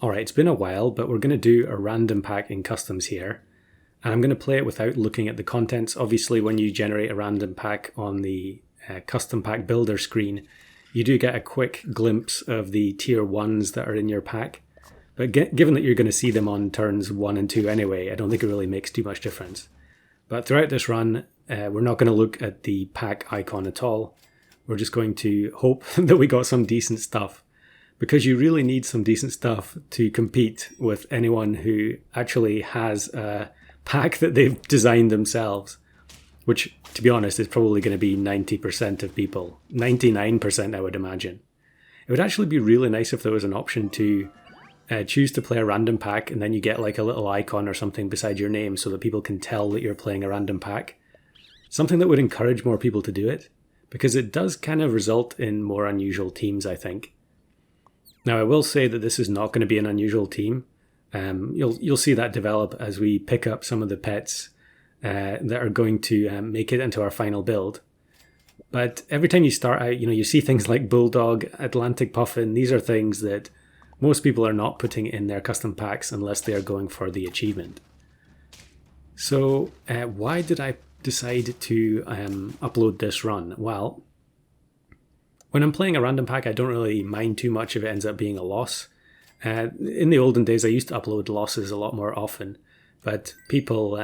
Alright, it's been a while, but we're going to do a random pack in customs here. And I'm going to play it without looking at the contents. Obviously, when you generate a random pack on the custom pack builder screen, you do get a quick glimpse of the tier 1s that are in your pack. But given that you're going to see them on turns 1 and 2 anyway, I don't think it really makes too much difference. But throughout this run, we're not going to look at the pack icon at all. We're just going to hope that we got some decent stuff. Because you really need some decent stuff to compete with anyone who actually has a pack that they've designed themselves. Which, to be honest, is probably going to be 90% of people. 99%, I would imagine. It would actually be really nice if there was an option to choose to play a random pack and then you get like a little icon or something beside your name so that people can tell that you're playing a random pack. Something that would encourage more people to do it. Because it does kind of result in more unusual teams, I think. Now, I will say that this is not going to be an unusual team. You'll see that develop as we pick up some of the pets that are going to make it into our final build. But every time you start out, you see things like Bulldog, Atlantic Puffin. These are things that most people are not putting in their custom packs unless they are going for the achievement. So why did I decide to upload this run? Well, when I'm playing a random pack, I don't really mind too much if it ends up being a loss. In the olden days, I used to upload losses a lot more often, but people,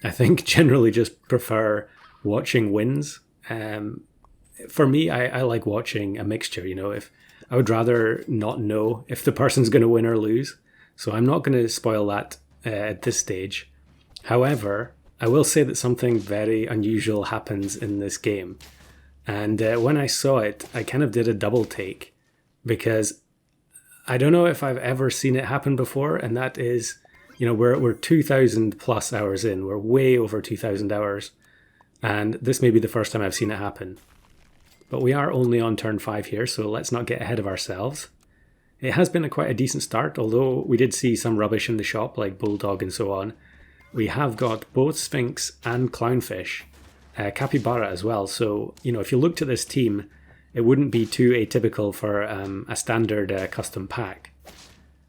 I think, generally just prefer watching wins. For me, I like watching a mixture. If I would rather not know if the person's going to win or lose, so I'm not going to spoil that at this stage. However, I will say that something very unusual happens in this game. And when I saw it, I kind of did a double take because I don't know if I've ever seen it happen before. And that is, we're 2,000 plus hours in. We're way over 2,000 hours. And this may be the first time I've seen it happen. But we are only on turn 5 here, so let's not get ahead of ourselves. It has been quite a decent start, although we did see some rubbish in the shop like Bulldog and so on. We have got both Sphinx and Clownfish. Capybara as well. So, if you looked at this team, it wouldn't be too atypical for a standard custom pack.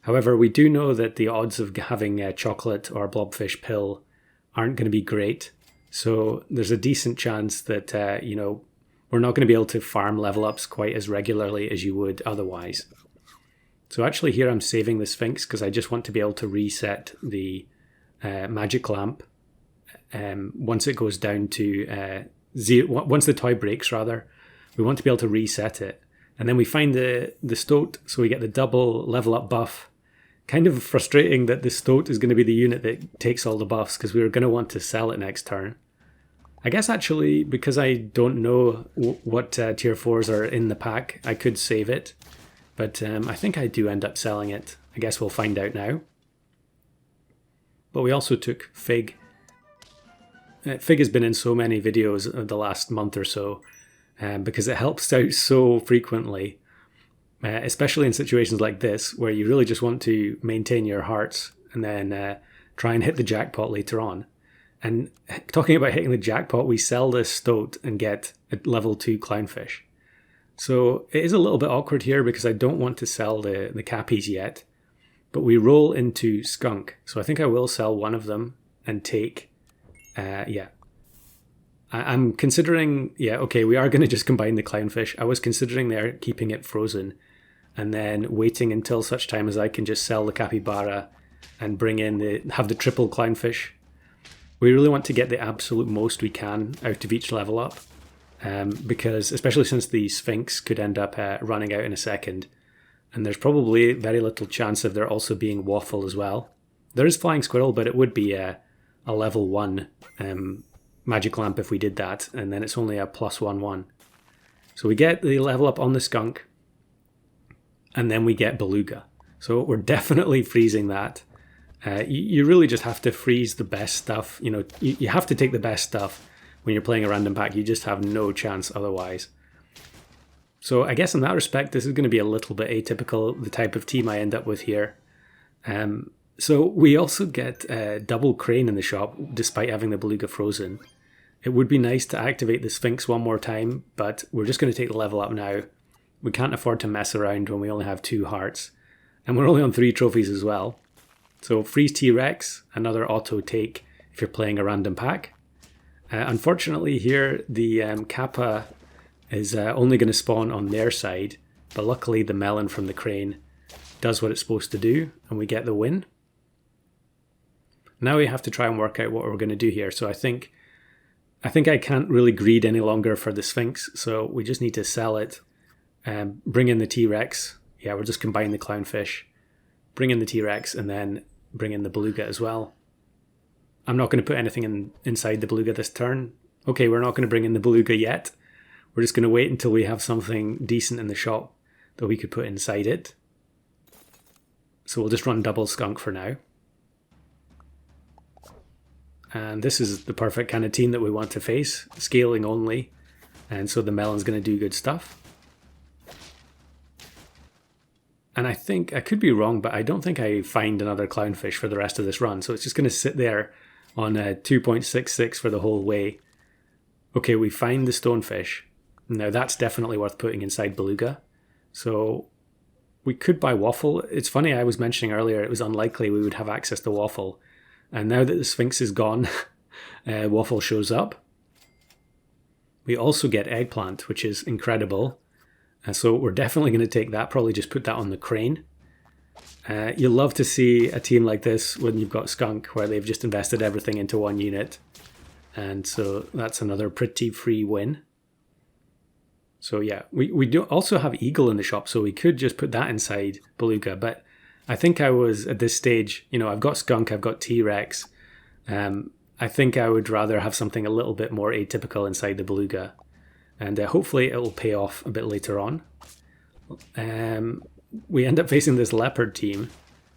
However, we do know that the odds of having a chocolate or blobfish pill aren't going to be great. So there's a decent chance that, we're not going to be able to farm level ups quite as regularly as you would otherwise. So actually here I'm saving the Sphinx because I just want to be able to reset the magic lamp. Once it goes down to zero, once the toy breaks, rather, we want to be able to reset it. And then we find the stoat, so we get the double level up buff. Kind of frustrating that the stoat is going to be the unit that takes all the buffs because we were going to want to sell it next turn. I guess actually, because I don't know what tier 4s are in the pack, I could save it. But I think I do end up selling it. I guess we'll find out now. But we also took Fig. Fig has been in so many videos of the last month or so because it helps out so frequently, especially in situations like this where you really just want to maintain your hearts and then try and hit the jackpot later on. And talking about hitting the jackpot, we sell this stoat and get a level 2 Clownfish. So it is a little bit awkward here because I don't want to sell the cappies yet, but we roll into Skunk. So I think I will sell one of them and take... I'm considering, okay, we are going to just combine the Clownfish. I was considering there keeping it frozen and then waiting until such time as I can just sell the Capybara and bring in have the triple Clownfish. We really want to get the absolute most we can out of each level up because, especially since the Sphinx could end up running out in a second, and there's probably very little chance of there also being Waffle as well. There is Flying Squirrel, but it would be a level 1 magic lamp if we did that, and then it's only a +1/1. So we get the level up on the Skunk, and then we get Beluga. So we're definitely freezing that. You really just have to freeze the best stuff. You have to take the best stuff when you're playing a random pack. You just have no chance otherwise. So I guess in that respect, this is going to be a little bit atypical, the type of team I end up with here. So we also get double Crane in the shop, despite having the Beluga frozen. It would be nice to activate the Sphinx one more time, but we're just going to take the level up now. We can't afford to mess around when we only have 2 hearts. And we're only on 3 trophies as well. So freeze T-Rex, another auto take if you're playing a random pack. Unfortunately here, the Kappa is only going to spawn on their side, but luckily the melon from the crane does what it's supposed to do, and we get the win. Now we have to try and work out what we're going to do here. So I think I can't really greed any longer for the Sphinx, so we just need to sell it, bring in the T-Rex. Yeah, we'll just combine the clownfish, bring in the T-Rex, and then bring in the beluga as well. I'm not going to put anything inside the beluga this turn. Okay, we're not going to bring in the beluga yet. We're just going to wait until we have something decent in the shop that we could put inside it. So we'll just run double skunk for now. And this is the perfect kind of team that we want to face, scaling only. And so the melon's going to do good stuff. And I think, I could be wrong, but I don't think I find another clownfish for the rest of this run. So it's just going to sit there on 2.66 for the whole way. Okay, we find the stonefish. Now that's definitely worth putting inside beluga. So we could buy waffle. It's funny, I was mentioning earlier it was unlikely we would have access to waffle. And now that the Sphinx is gone, waffle shows up. We also get eggplant, which is incredible. So we're definitely going to take that, probably just put that on the crane. You'll love to see a team like this when you've got skunk, where they've just invested everything into one unit. And so that's another pretty free win. So yeah, we do also have eagle in the shop, so we could just put that inside beluga. But I think I was at this stage, you know, I've got skunk, I've got T-Rex. I think I would rather have something a little bit more atypical inside the beluga. And hopefully it will pay off a bit later on. We end up facing this leopard team,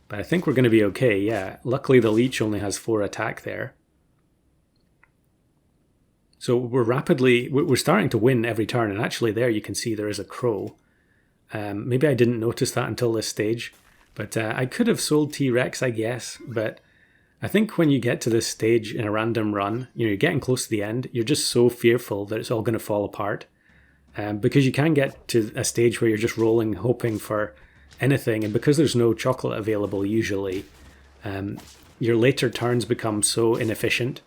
but I think we're going to be okay, yeah. Luckily the leech only has 4 attack there. So we're starting to win every turn, and actually there you can see there is a crow. Maybe I didn't notice that until this stage, but I could have sold T-Rex, I guess, but I think when you get to this stage in a random run, you know, you're getting close to the end, you're just so fearful that it's all going to fall apart. Because you can get to a stage where you're just rolling, hoping for anything, and because there's no chocolate available usually, your later turns become so inefficient.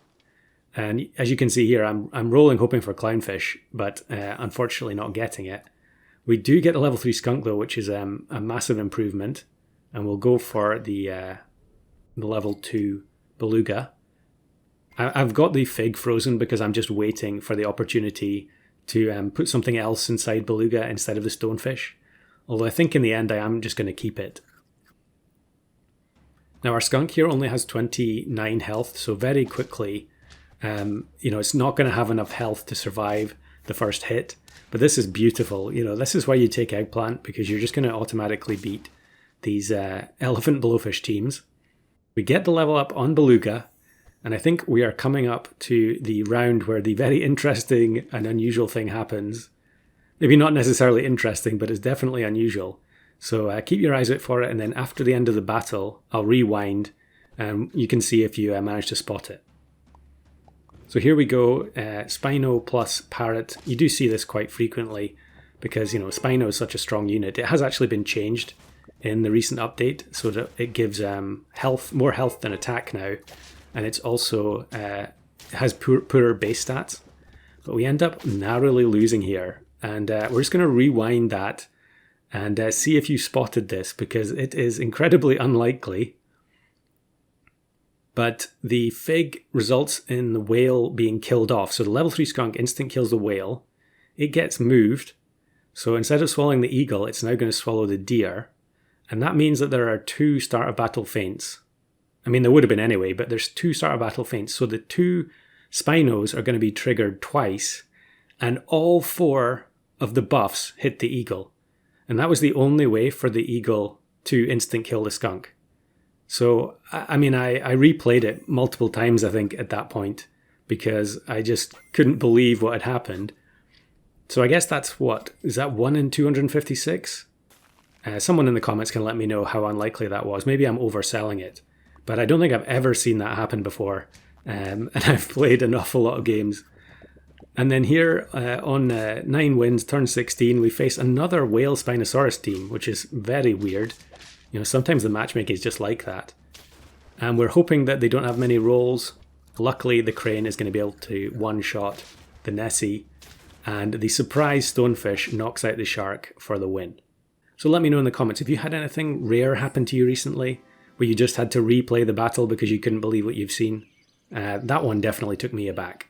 And as you can see here, I'm rolling hoping for clownfish, but unfortunately not getting it. We do get a level 3 skunk though, which is a massive improvement, and we'll go for the level 2 beluga. I've got the fig frozen because I'm just waiting for the opportunity to put something else inside beluga instead of the stonefish. Although I think in the end I am just going to keep it. Now our skunk here only has 29 health, so very quickly, you know, it's not going to have enough health to survive the first hit. But this is beautiful. You know, this is why you take eggplant, because you're just going to automatically beat these elephant blowfish teams. We get the level up on beluga, and I think we are coming up to the round where the very interesting and unusual thing happens. Maybe not necessarily interesting, but it's definitely unusual. So keep your eyes out for it, and then after the end of the battle, I'll rewind, and you can see if you manage to spot it. So here we go, Spino plus Parrot. You do see this quite frequently because, you know, Spino is such a strong unit. It has actually been changed in the recent update so that it gives health, more health than attack now. And it's also has poorer base stats. But we end up narrowly losing here. And we're just going to rewind that and see if you spotted this, because it is incredibly unlikely. But the fig results in the whale being killed off. So the level 3 skunk instant kills the whale. It gets moved. So instead of swallowing the eagle, it's now going to swallow the deer. And that means that there are 2 start of battle feints. I mean, there would have been anyway, but there's 2 start of battle feints. So the 2 Spinos are going to be triggered twice. And all 4 of the buffs hit the eagle. And that was the only way for the eagle to instant kill the skunk. So, I mean, I replayed it multiple times, I think, at that point, because I just couldn't believe what had happened. So I guess that's what? Is that 1 in 256? Someone in the comments can let me know how unlikely that was. Maybe I'm overselling it. But I don't think I've ever seen that happen before. And I've played an awful lot of games. And then here on 9 wins, turn 16, we face another whale Spinosaurus team, which is very weird. You know, sometimes the matchmaking is just like that. And we're hoping that they don't have many rolls. Luckily, the crane is going to be able to one-shot the Nessie, and the surprise stonefish knocks out the shark for the win. So let me know in the comments, if you had anything rare happen to you recently, where you just had to replay the battle because you couldn't believe what you've seen. That one definitely took me aback.